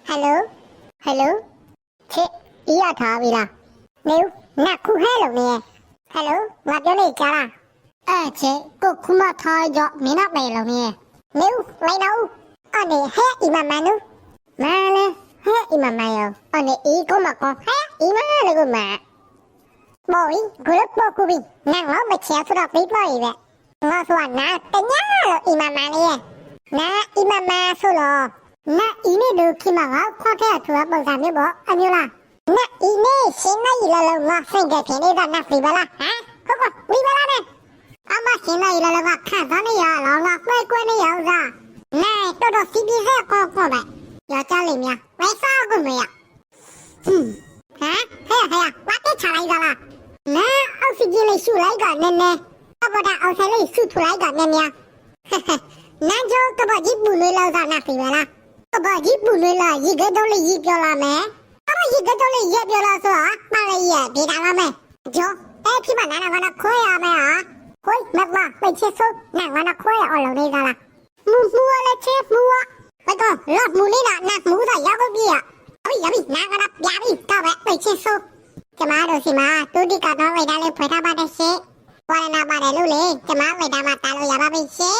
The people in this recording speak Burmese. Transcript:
Hello Hello ချစ်ဤရထားပြီလားနေနတ်ခုဟဲလို့နေ Hello ငါပြောနေကြလားချစ်ကိုခုမထားကြမင်းနဲ့မယ်လို့နေနေမိုင်းတော့အနေဟဲအီမမနုမလဲဟဲအီမမယောအနေဤကိုမကောဟဲအီမလေကိုမမော်ဂရုပကူဘီနန်လောမချဲဆိုတော့ပြပါရဲ့ငါဆိုနာတညာလို့အီမမလေးနာအီမမဆိုလို့နာအီနေလို့ခိမကခွားခဲ့ထူပုံစံမျိုးပေါ့အမျိုးလားနာအီနေရှင်းနေရလို့ငါစိတ်ကဖြစ်နေတာနာပြီပါလားဟမ်ဟုတ်ကဲ့ပြီပါလားနဲ့အမရှင်းနေရလို့ကခန့်သားနေရလောငါခွဲခွဲနေရဥစားနာတော်စီပြီးဆက်ကောပဲရကြလိမ့်များဝိစားကုန်မရဟမ်ဟဲ့ဘာတိချလိုက်ကြလားနာအောက်ဆီဂျင်လေးရှူလိုက်ကနေနေအပေါ်တာအောက်ဆိုင်လေးရှူထူလိုက်ကနေများနန်းကျော်ကပကြီးပူလေးလောက်သာနာပြီပါလားကပကြီးပူလေးလာရေကတော့လေးရေပြောလာမယ်ရေကတော့လေးရေပြောလာဆိုတော့မလေးရေဒီတာလာမယ်ကျော်ဖြစ်မနာနာကခွဲရမယ်ဟာခွဲမမပိတ်ချစ်စို့နာကခွဲရအောင်လုပ်နေကြလားမူလည်းချစ်မူဘကောလော့မူလေးနာမူသာရောက်ပြီရပြီနာကပြပြီတော့ပဲပိတ်ချစ်စို့ကျမတို့စီမှာတူတီကတော့ဝိဒါလေးဖွေထားပါတဲ့ရှေ့ဝါရနာပါတယ်လို့လေကျမဝိဒါမှာတားလို့ရပါပြီရှေ့